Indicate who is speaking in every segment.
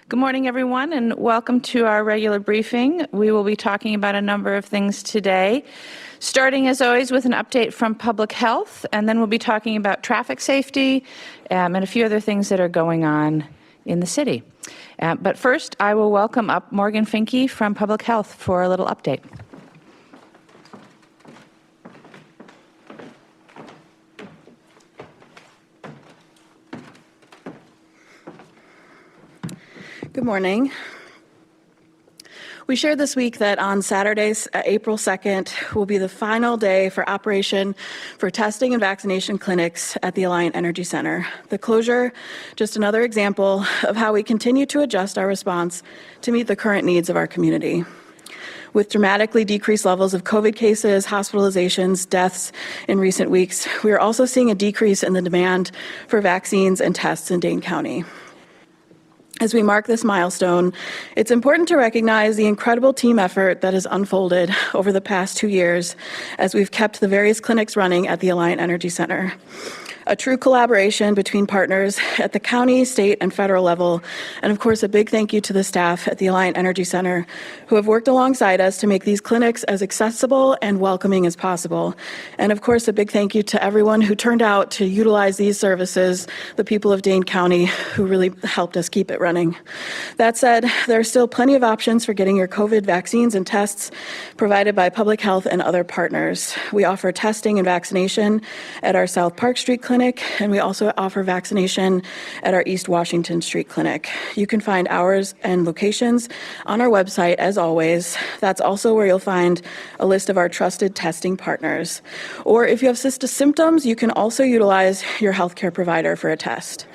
Speaker 1: Good morning, everyone, and welcome to our regular briefing. We will be talking about a number of things today, starting as always with an update from public health, and then we'll be talking about traffic safety and a few other things that are going on in the city. But first, I will welcome up Morgan Finke from Public Health for a little update.
Speaker 2: Good morning. We shared this week that on Saturday, April 2nd, will be the final day for operation for testing and vaccination clinics at the Alliant Energy Center. The closure, just another example of how we continue to adjust our response to meet the current needs of our community. With dramatically decreased levels of COVID cases, hospitalizations, deaths in recent weeks, we are also seeing a decrease in the demand for vaccines and tests in Dane County. As we mark this milestone, it's important to recognize the incredible team effort that has unfolded over the past 2 years as we've kept the various clinics running at the Alliant Energy Center. A true collaboration between partners at the county, state, and federal level. And of course, a big thank you to the staff at the Alliant Energy Center who have worked alongside us to make these clinics as accessible and welcoming as possible. And of course, a big thank you to everyone who turned out to utilize these services, the people of Dane County who really helped us keep it running. That said, there are still plenty of options for getting your COVID vaccines and tests provided by public health and other partners. We offer testing and vaccination at our South Park Street Clinic, and we also offer vaccination at our East Washington Street Clinic. You can find hours and locations on our website as always. That's also where you'll find a list of our trusted testing partners. Or if you have symptoms, you can also utilize your healthcare provider for a test.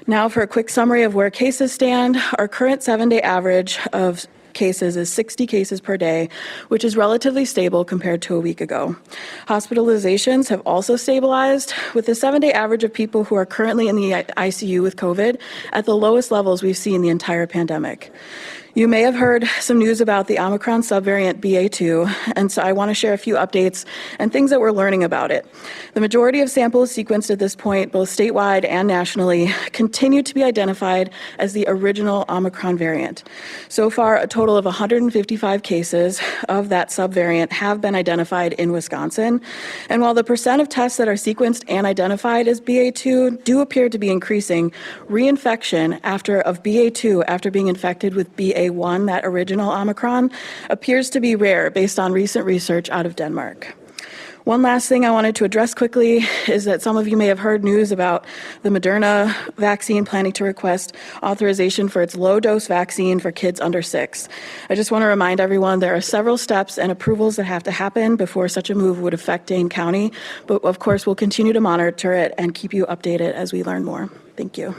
Speaker 2: Now for a quick summary of where cases stand. Our current 7-day average of cases is 60 cases per day, which is relatively stable compared to a week ago. Hospitalizations have also stabilized, with the 7-day average of people who are currently in the ICU with COVID at the lowest levels we've seen the entire pandemic. You may have heard some news about the Omicron subvariant BA.2, and so I want to share a few updates and things that we're learning about it. The majority of samples sequenced at this point, both statewide and nationally, continue to be identified as the original Omicron variant. So far, a total of 155 cases of that subvariant have been identified in Wisconsin. And while the percent of tests that are sequenced and identified as BA.2 do appear to be increasing, reinfection of BA.2 after being infected with BA.1, that original Omicron, appears to be rare based on recent research out of Denmark. One last thing I wanted to address quickly is that some of you may have heard news about the Moderna vaccine planning to request authorization for its low-dose vaccine for kids under 6. I just want to remind everyone there are several steps and approvals that have to happen before such a move would affect Dane County, but of course we'll continue to monitor it and keep you updated as we learn more. Thank you.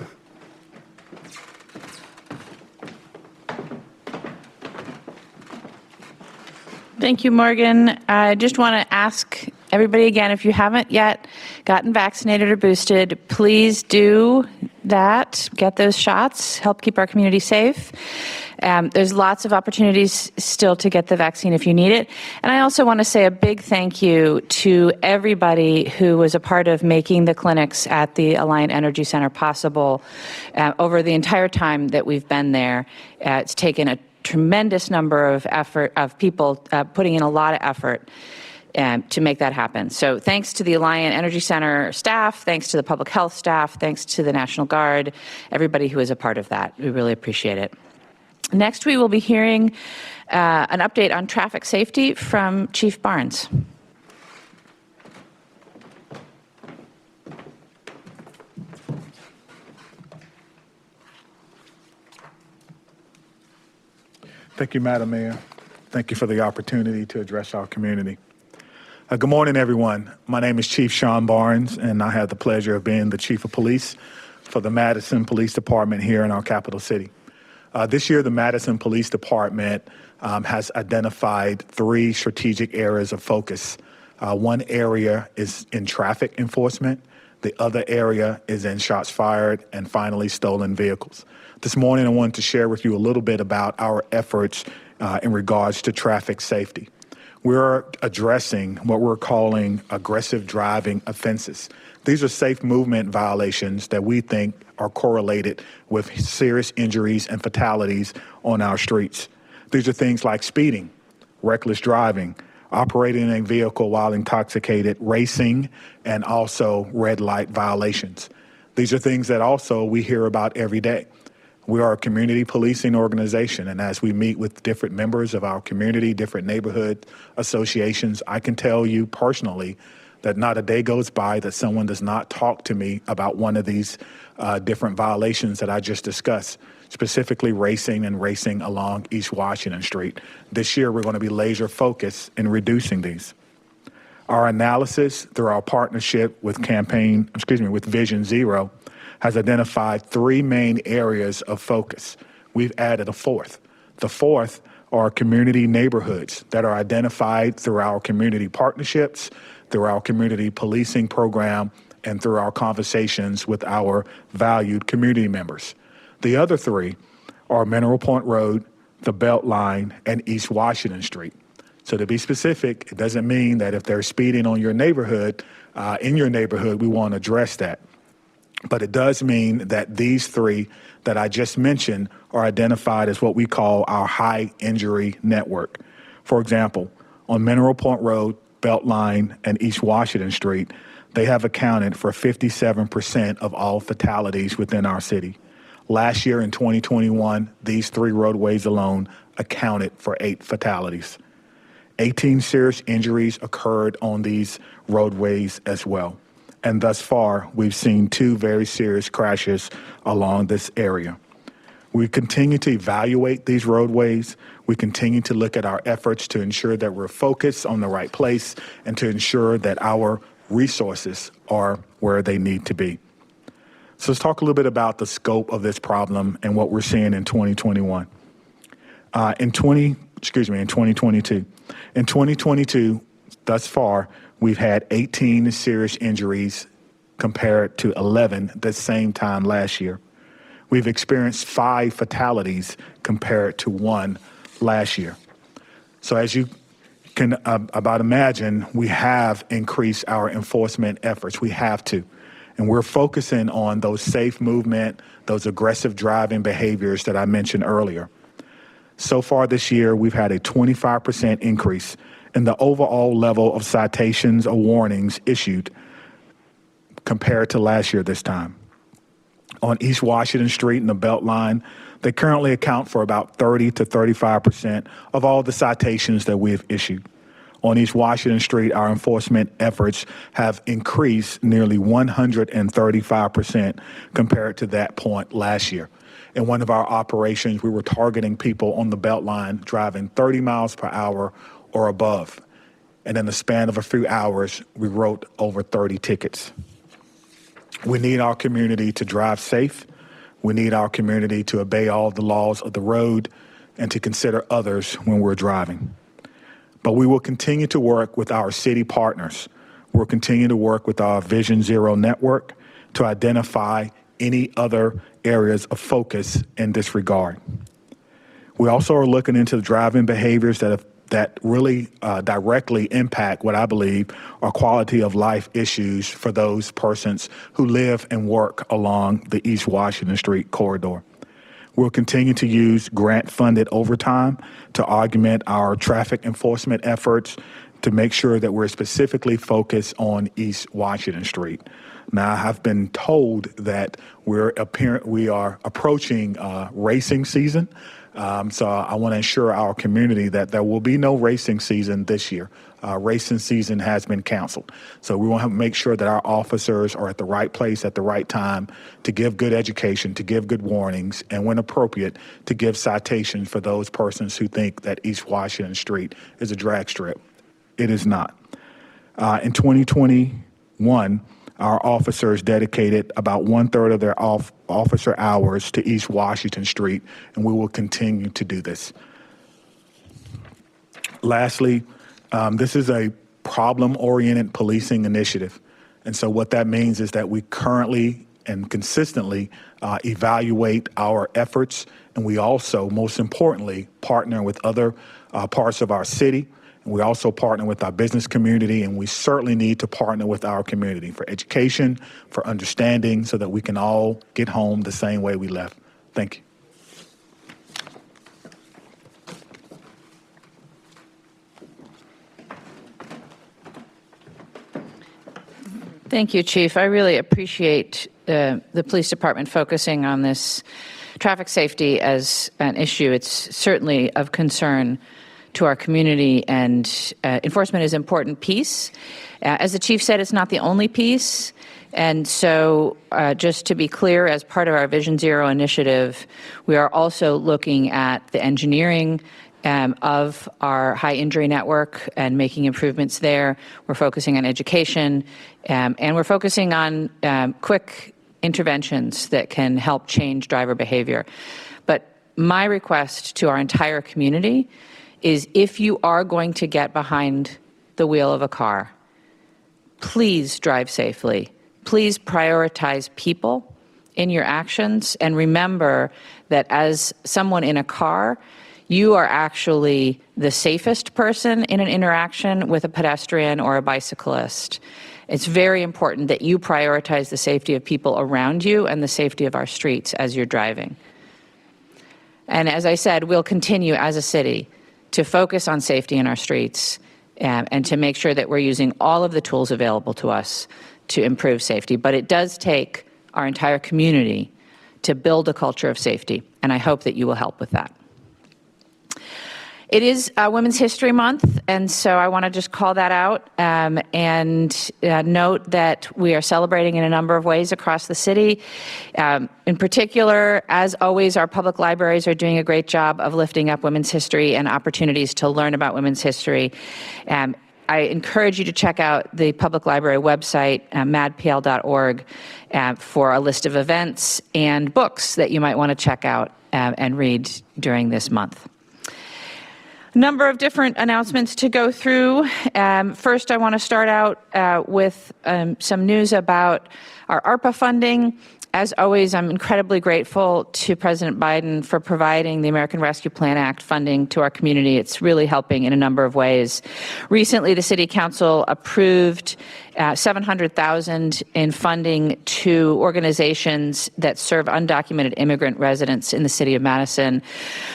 Speaker 1: Thank you, Morgan. I just want to ask everybody again, if you haven't yet gotten vaccinated or boosted, please do that. Get those shots. Help keep our community safe. There's lots of opportunities still to get the vaccine if you need it. And I also want to say a big thank you to everybody who was a part of making the clinics at the Alliant Energy Center possible over the entire time that we've been there. It's taken a tremendous number of people putting in a lot of effort to make that happen. So thanks to the Alliant Energy Center staff, thanks to the public health staff, thanks to the National Guard, everybody who is a part of that. We really appreciate it. Next, we will be hearing an update on traffic safety from Chief Barnes.
Speaker 3: Thank you, Madam Mayor. Thank you for the opportunity to address our community. Good morning, everyone. My name is Chief Shon Barnes, and I have the pleasure of being the Chief of Police for the Madison Police Department here in our capital city. This year, the Madison Police Department has identified 3 strategic areas of focus. One area is in traffic enforcement. The other area is in shots fired, and finally, stolen vehicles. This morning, I wanted to share with you a little bit about our efforts in regards to traffic safety. We're addressing what we're calling aggressive driving offenses. These are safe movement violations that we think are correlated with serious injuries and fatalities on our streets. These are things like speeding, reckless driving, operating a vehicle while intoxicated, racing, and also red light violations. These are things that also we hear about every day. We are a community policing organization, and as we meet with different members of our community, different neighborhood associations, I can tell you personally that not a day goes by that someone does not talk to me about one of these different violations that I just discussed, specifically racing and racing along East Washington Street. This year, we're going to be laser focused in reducing these. Our analysis through our partnership with with Vision Zero has identified three main areas of focus. We've added a fourth. The fourth are community neighborhoods that are identified through our community partnerships, through our community policing program, and through our conversations with our valued community members. The other three are Mineral Point Road, the Beltline, and East Washington Street. So to be specific, it doesn't mean that if they're speeding on your neighborhood, in your neighborhood, we want to address that. But it does mean that these three that I just mentioned are identified as what we call our high injury network. For example, on Mineral Point Road, Beltline, and East Washington Street, they have accounted for 57% of all fatalities within our city. Last year in 2021, these three roadways alone accounted for 8 fatalities. 18 serious injuries occurred on these roadways as well. And thus far, we've seen 2 very serious crashes along this area. We continue to evaluate these roadways. We continue to look at our efforts to ensure that we're focused on the right place and to ensure that our resources are where they need to be. So let's talk a little bit about the scope of this problem and what we're seeing in 2021. In 2022. In 2022, thus far, we've had 18 serious injuries compared to 11 the same time last year. We've experienced 5 fatalities compared to 1 last year. So as you can about imagine, we have increased our enforcement efforts. We have to. And we're focusing on those safe movement, those aggressive driving behaviors that I mentioned earlier. So far this year, we've had a 25% increase in the overall level of citations or warnings issued compared to last year this time. On East Washington Street and the Beltline, they currently account for about 30 to 35% of all the citations that we have issued. On East Washington Street, our enforcement efforts have increased nearly 135% compared to that point last year. In one of our operations, we were targeting people on the Beltline driving 30 miles per hour or above. And in the span of a few hours, we wrote over 30 tickets. We need our community to drive safe. We need our community to obey all the laws of the road and to consider others when we're driving. But we will continue to work with our city partners. We'll continue to work with our Vision Zero network to identify any other areas of focus in this regard. We also are looking into the driving behaviors that really directly impact what I believe are quality of life issues for those persons who live and work along the East Washington Street corridor. We'll continue to use grant-funded overtime to augment our traffic enforcement efforts to make sure that we're specifically focused on East Washington Street. Now, I've been told that we are approaching racing season. So I want to assure our community that there will be no racing season this year. Racing season has been canceled. So we want to make sure that our officers are at the right place at the right time to give good education, to give good warnings, and when appropriate, to give citations for those persons who think that East Washington Street is a drag strip. It is not. In 2021, our officers dedicated about 1/3 of their officer hours to East Washington Street, and we will continue to do this. Lastly, this is a problem-oriented policing initiative. And so what that means is that we currently and consistently evaluate our efforts, and we also, most importantly, partner with other parts of our city We also partner with our business community, and we certainly need to partner with our community for education, for understanding, so that we can all get home the same way we left. Thank you.
Speaker 1: Thank you, Chief. I really appreciate the police department focusing on this traffic safety as an issue. It's certainly of concern to our community, and enforcement is an important piece. As the chief said, it's not the only piece. And so just to be clear, as part of our Vision Zero initiative, we are also looking at the engineering of our high injury network and making improvements there. We're focusing on education, and we're focusing on quick interventions that can help change driver behavior. But my request to our entire community is, if you are going to get behind the wheel of a car, please drive safely. Please prioritize people in your actions, and remember that as someone in a car, you are actually the safest person in an interaction with a pedestrian or a bicyclist. It's very important that you prioritize the safety of people around you and the safety of our streets as you're driving. And as I said, we'll continue as a city to focus on safety in our streets and to make sure that we're using all of the tools available to us to improve safety. But it does take our entire community to build a culture of safety, and I hope that you will help with that. It is Women's History Month, and so I want to just call that out and note that we are celebrating in a number of ways across the city. In particular, as always, our public libraries are doing a great job of lifting up women's history and opportunities to learn about women's history. I encourage you to check out the public library website, madpl.org, for a list of events and books that you might want to check out and read during this month. Number of different announcements to go through. First, I want to start out with some news about our ARPA funding. As always, I'm incredibly grateful to President Biden for providing the American Rescue Plan Act funding to our community. It's really helping in a number of ways. Recently, the City Council approved $700,000 in funding to organizations that serve undocumented immigrant residents in the city of Madison.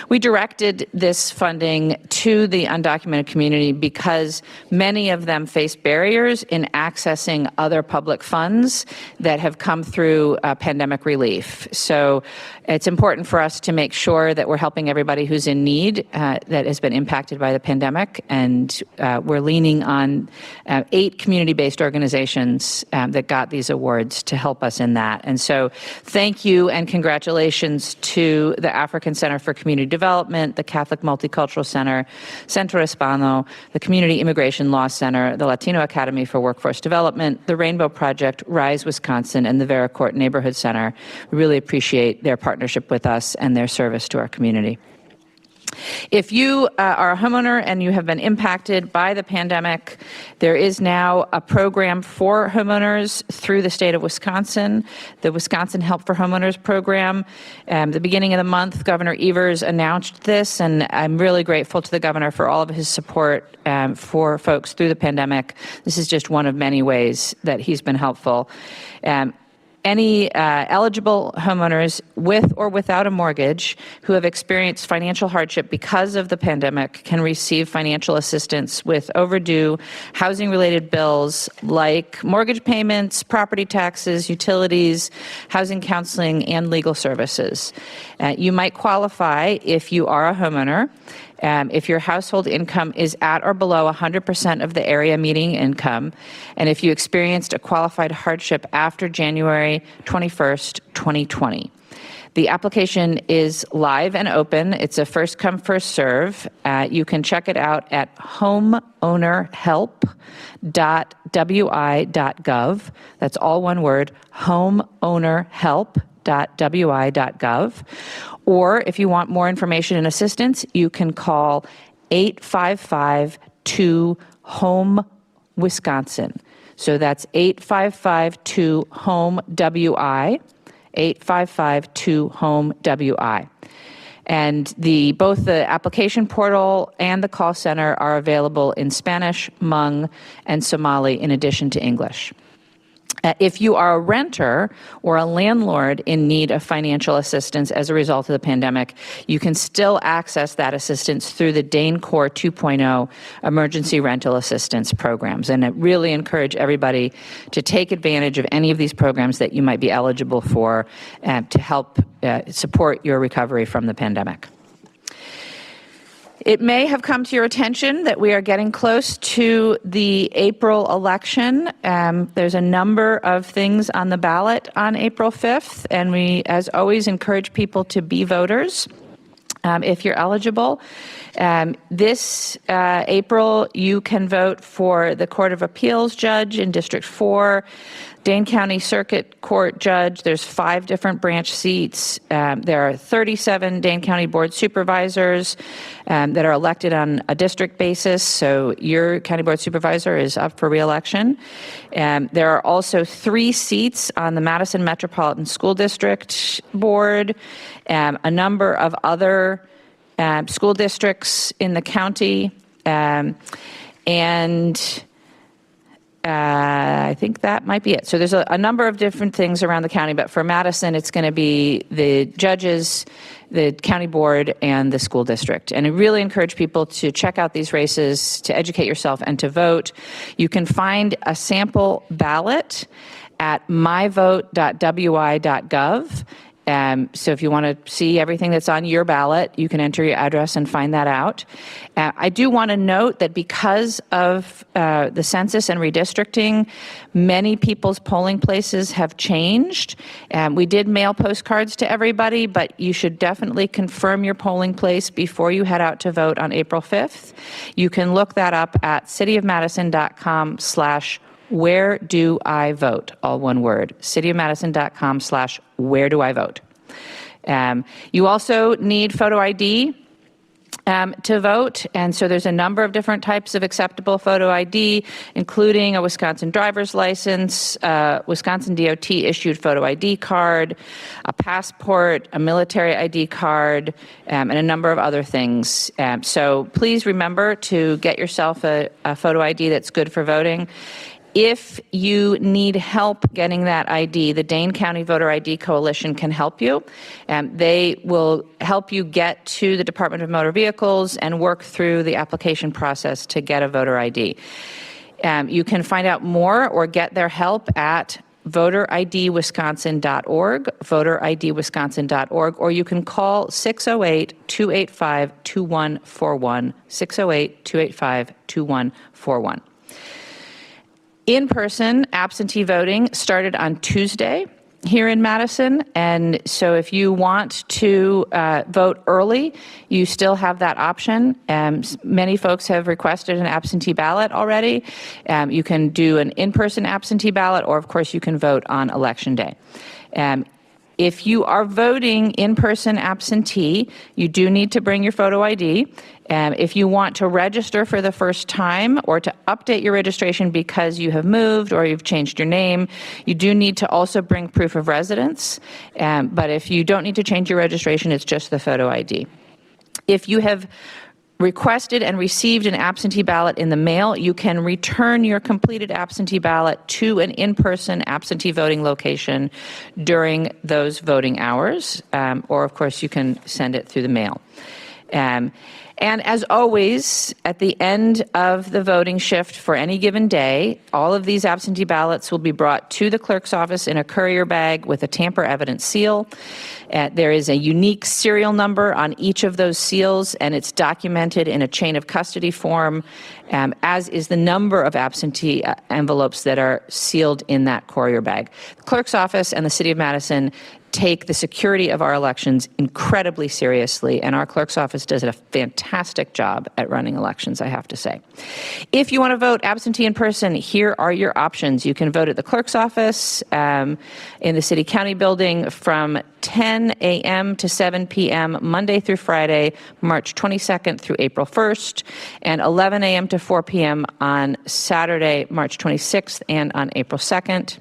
Speaker 1: We directed this funding to the undocumented community because many of them face barriers in accessing other public funds that have come through pandemic relief. So it's important for us to make sure that we're helping everybody who's in need that has been impacted by the pandemic, and we're leaning on 8 community-based organizations that got these awards to help us in that. And so thank you and congratulations to the African Center for Community Development, the Catholic Multicultural Center, Centro Hispano, the Community Immigration Law Center, the Latino Academy for Workforce Development, the Rainbow Project, RISE Wisconsin, and the Vericourt Neighborhood Center. We really appreciate their partnership with us and their service to our community. If you are a homeowner and you have been impacted by the pandemic, there is now a program for homeowners through the state of Wisconsin, the Wisconsin Help for Homeowners program. The beginning of the month, Governor Evers announced this, and I'm really grateful to the governor for all of his support for folks through the pandemic. This is just one of many ways that he's been helpful. Any eligible homeowners with or without a mortgage who have experienced financial hardship because of the pandemic can receive financial assistance with overdue housing-related bills like mortgage payments, property taxes, utilities, housing counseling, and legal services. You might qualify if you are a homeowner. If your household income is at or below 100% of the area median income, and if you experienced a qualified hardship after January 21st, 2020. The application is live and open. It's a first come, first serve. You can check it out at homeownerhelp.wi.gov. That's all one word, homeownerhelp.wi.gov. Or if you want more information and assistance, you can call 855-2-HOME-WISCONSIN. So that's 855-2-HOME-WI, 855-2-HOME-WI. And both the application portal and the call center are available in Spanish, Hmong, and Somali in addition to English. If you are a renter or a landlord in need of financial assistance as a result of the pandemic, you can still access that assistance through the Dane Core 2.0 emergency rental assistance programs. And I really encourage everybody to take advantage of any of these programs that you might be eligible for to help support your recovery from the pandemic. It may have come to your attention that we are getting close to the April election. There's a number of things on the ballot on April 5th, and we, as always, encourage people to be voters if you're eligible. This April, you can vote for the Court of Appeals judge in District 4, Dane County Circuit Court judge. There's 5 different branch seats. There are 37 Dane County Board supervisors that are elected on a district basis, so your county board supervisor is up for re-election. There are also 3 seats on the Madison Metropolitan School District Board, a number of other school districts in the county, and I think that might be it. So there's a number of different things around the county, but for Madison, it's going to be the judges, the county board, and the school district. And I really encourage people to check out these races, to educate yourself, and to vote. You can find a sample ballot at myvote.wi.gov. So if you want to see everything that's on your ballot, you can enter your address and find that out. I do want to note that because of the census and redistricting, many people's polling places have changed. We did mail postcards to everybody, but you should definitely confirm your polling place before you head out to vote on April 5th. You can look that up at cityofmadison.com/where do I vote? All one word, cityofmadison.com/where do I vote? You also need photo ID to vote, and so there's a number of different types of acceptable photo ID, including a Wisconsin driver's license, Wisconsin DOT issued photo ID card, a passport, a military ID card, and a number of other things. So please remember to get yourself a photo ID that's good for voting. If you need help getting that ID, the Dane County Voter ID Coalition can help you. They will help you get to the Department of Motor Vehicles and work through the application process to get a voter ID. You can find out more or get their help at voteridwisconsin.org, voteridwisconsin.org, or you can call 608-285-2141, 608-285-2141. In-person absentee voting started on Tuesday here in Madison, and so if you want to vote early, you still have that option. Many folks have requested an absentee ballot already. You can do an in-person absentee ballot, or of course you can vote on Election Day. If you are voting in-person absentee, you do need to bring your photo ID. If you want to register for the first time or to update your registration because you have moved or you've changed your name, you do need to also bring proof of residence. But if you don't need to change your registration, it's just the photo ID. If you have requested and received an absentee ballot in the mail, you can return your completed absentee ballot to an in-person absentee voting location during those voting hours, or of course you can send it through the mail. And as always, at the end of the voting shift for any given day, all of these absentee ballots will be brought to the clerk's office in a courier bag with a tamper evidence seal. There is a unique serial number on each of those seals, and it's documented in a chain of custody form, as is the number of absentee envelopes that are sealed in that courier bag. The clerk's office and the City of Madison take the security of our elections incredibly seriously, and our clerk's office does a fantastic job at running elections, I have to say. If you want to vote absentee in person, here are your options. You can vote at the clerk's office in the City County building from 10 a.m. to 7 p.m. Monday through Friday, March 22nd through April 1st, and 11 a.m. to 4 p.m. on Saturday, March 26th, and on April 2nd.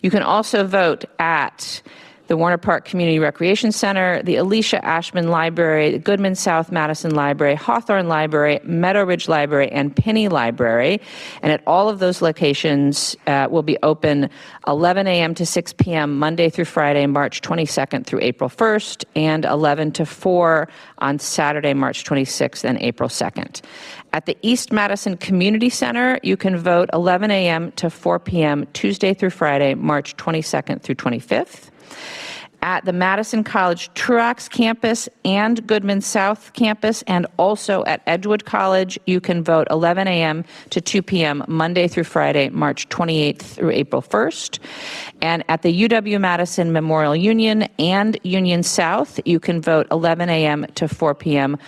Speaker 1: You can also vote at the Warner Park Community Recreation Center, the Alicia Ashman Library, the Goodman South Madison Library, Hawthorne Library, Meadow Ridge Library, and Pinney Library. And at all of those locations will be open 11 a.m. to 6 p.m. Monday through Friday, March 22nd through April 1st, and 11 to 4 on Saturday, March 26th and April 2nd. At the East Madison Community Center, you can vote 11 a.m. to 4 p.m. Tuesday through Friday, March 22nd through 25th. At the Madison College Truax campus and Goodman South campus, and also at Edgewood College, you can vote 11 a.m. to 2 p.m. Monday through Friday, March 28th through April 1st. And at the UW-Madison Memorial Union and Union South, you can vote 11 a.m. to 4 p.m.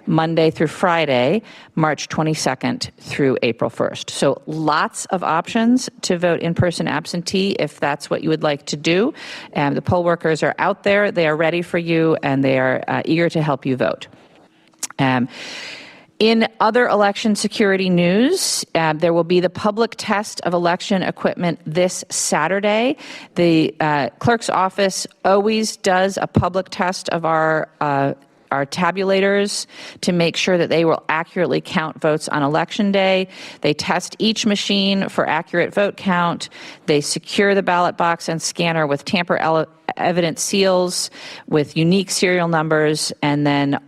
Speaker 1: Monday through Friday, March 22nd through April 1st. So lots of options to vote in-person absentee if that's what you would like to do. The poll workers are out there, they are ready for you, and they are eager to help you vote. In other election security news, there will be the public test of election equipment this Saturday. The clerk's office always does a public test of our tabulators to make sure that they will accurately count votes on Election Day. They test each machine for accurate vote count. They secure the ballot box and scanner with tamper-evident seals with unique serial numbers, and then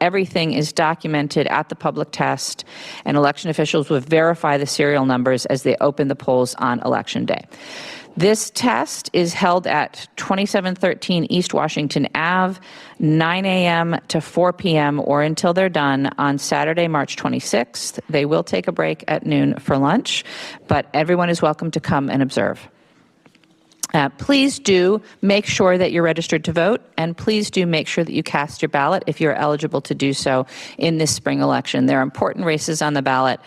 Speaker 1: everything is documented at the public test, and election officials will verify the serial numbers as they open the polls on Election Day. This test is held at 2713 East Washington Ave, 9 a.m. to 4 p.m. or until they're done on Saturday, March 26th. They will take a break at noon for lunch, but everyone is welcome to come and observe. Please do make sure that you're registered to vote, and please do make sure that you cast your ballot if you're eligible to do so in this spring election. There are important races on the ballot,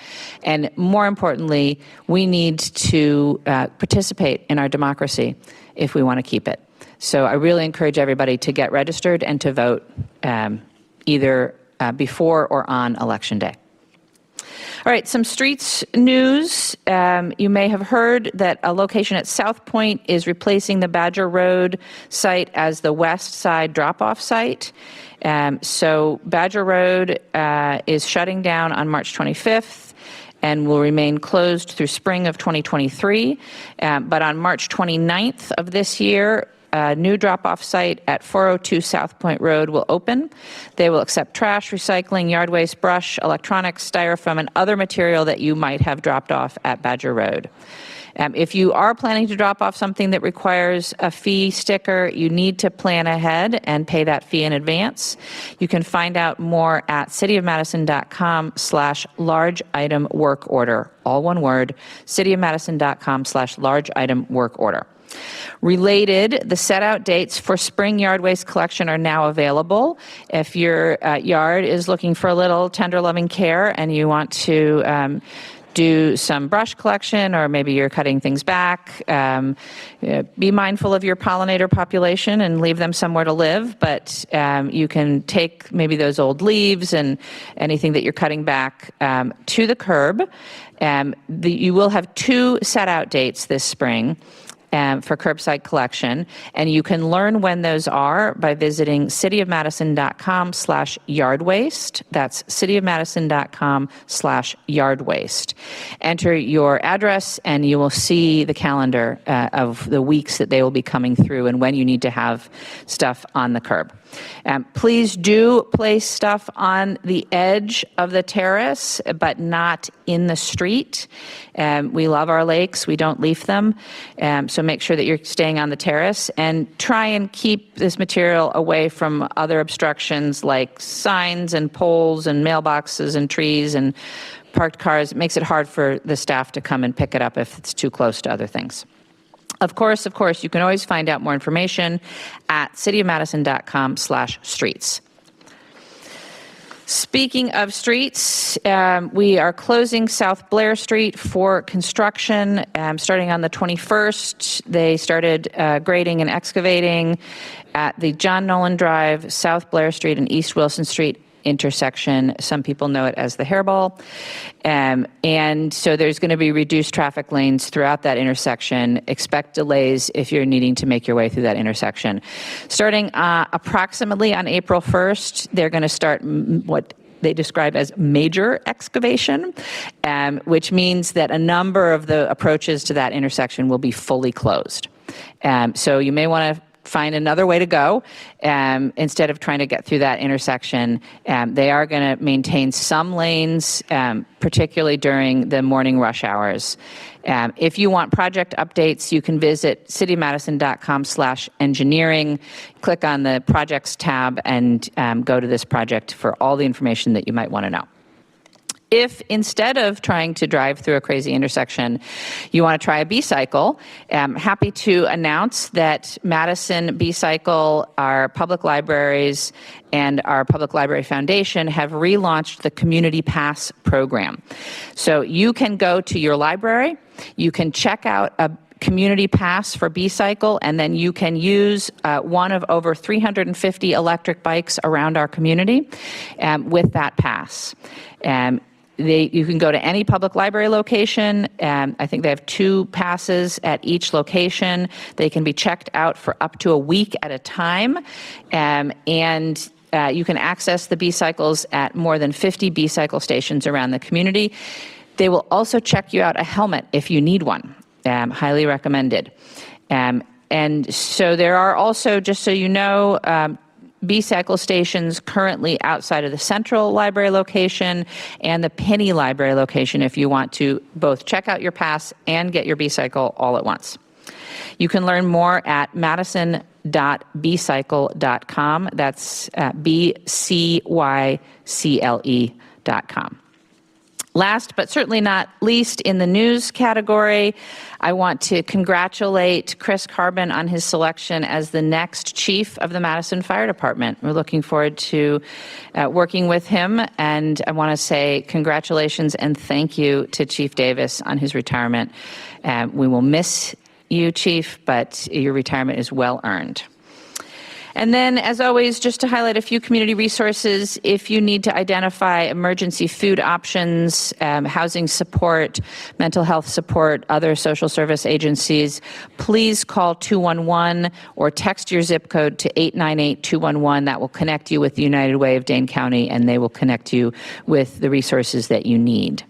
Speaker 1: and more importantly, we need to participate in our democracy if we want to keep it. So I really encourage everybody to get registered and to vote either before or on Election Day. All right, some streets news. You may have heard that a location at South Point is replacing the Badger Road site as the west side drop-off site. So Badger Road is shutting down on March 25th and will remain closed through spring of 2023. But on March 29th of this year, a new drop-off site at 402 South Point Road will open. They will accept trash, recycling, yard waste, brush, electronics, styrofoam, and other material that you might have dropped off at Badger Road. If you are planning to drop off something that requires a fee sticker, you need to plan ahead and pay that fee in advance. You can find out more at cityofmadison.com/large item work order. All one word, cityofmadison.com/large item work order. Related, the set-out dates for spring yard waste collection are now available. If your yard is looking for a little tender loving care and you want to do some brush collection, or maybe you're cutting things back, be mindful of your pollinator population and leave them somewhere to live, but you can take maybe those old leaves and anything that you're cutting back to the curb. You will have 2 set-out dates this spring for curbside collection, and you can learn when those are by visiting cityofmadison.com/yard waste. That's cityofmadison.com/yard waste. Enter your address and you will see the calendar of the weeks that they will be coming through and when you need to have stuff on the curb. Please do place stuff on the edge of the terrace, but not in the street. We love our lakes. We don't leaf them. So make sure that you're staying on the terrace, and try and keep this material away from other obstructions like signs and poles and mailboxes and trees and parked cars. It makes it hard for the staff to come and pick it up if it's too close to other things. Of course, you can always find out more information at cityofmadison.com/streets. Speaking of streets, we are closing South Blair Street for construction starting on the 21st. They started grading and excavating at the John Nolan Drive, South Blair Street, and East Wilson Street intersection. Some people know it as the hairball. And so there's going to be reduced traffic lanes throughout that intersection. Expect delays if you're needing to make your way through that intersection. Starting approximately on April 1st, they're going to start what they describe as major excavation, which means that a number of the approaches to that intersection will be fully closed. So you may want to find another way to go instead of trying to get through that intersection. They are going to maintain some lanes, particularly during the morning rush hours. If you want project updates, you can visit cityofmadison.com/engineering, click on the projects tab, and go to this project for all the information that you might want to know. If instead of trying to drive through a crazy intersection, you want to try a B-cycle, I'm happy to announce that Madison B-cycle, our public libraries, and our Public Library Foundation have relaunched the Community Pass program. So you can go to your library, you can check out a community pass for B-cycle, and then you can use one of over 350 electric bikes around our community with that pass. You can go to any public library location. I think they have 2 passes at each location. They can be checked out for up to a week at a time. And you can access the B-cycles at more than 50 B-cycle stations around the community. They will also check you out a helmet if you need one. Highly recommended. And so there are also, just so you know, B-cycle stations currently outside of the central library location and the Penny library location if you want to both check out your pass and get your B-cycle all at once. You can learn more at madison.bcycle.com. That's BCYCLE.com. Last but certainly not least, in the news category, I want to congratulate Chris Carbon on his selection as the next chief of the Madison Fire Department. We're looking forward to working with him, and I want to say congratulations and thank you to Chief Davis on his retirement. We will miss you, Chief, but your retirement is well earned. And then, as always, just to highlight a few community resources, if you need to identify emergency food options, housing support, mental health support, other social service agencies, please call 211 or text your zip code to 898-211. That will connect you with the United Way of Dane County, and they will connect you with the resources that you need.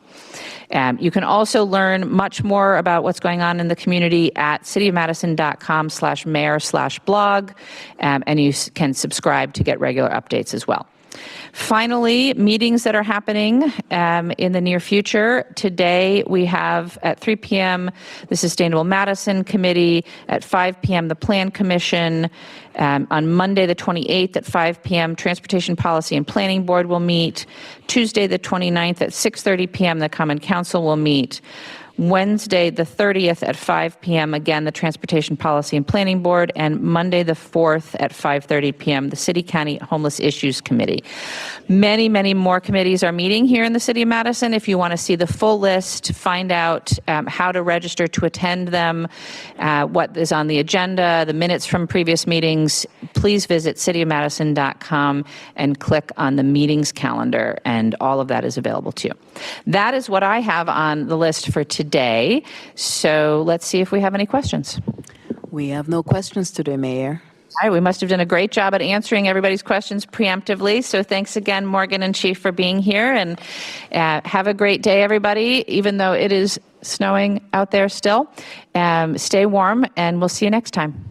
Speaker 1: You can also learn much more about what's going on in the community at cityofmadison.com/mayor/blog, and you can subscribe to get regular updates as well. Finally, meetings that are happening in the near future. Today we have at 3 p.m. the Sustainable Madison Committee, at 5 p.m. the Plan Commission. On Monday the 28th at 5 p.m. Transportation Policy and Planning Board will meet. Tuesday the 29th at 6:30 p.m. the Common Council will meet. Wednesday the 30th at 5 p.m. again the Transportation Policy and Planning Board, and Monday the 4th at 5:30 p.m. the City County Homeless Issues Committee. Many, many more committees are meeting here in the City of Madison. If you want to see the full list, find out how to register to attend them, what is on the agenda, the minutes from previous meetings, please visit cityofmadison.com and click on the meetings calendar, and all of that is available to you. That is what I have on the list for today. So let's see if we have any questions.
Speaker 4: We have no questions today, Mayor.
Speaker 1: All right, we must have done a great job at answering everybody's questions preemptively. So thanks again, Morgan and Chief, for being here. And have a great day, everybody, even though it is snowing out there still. Stay warm, and we'll see you next time.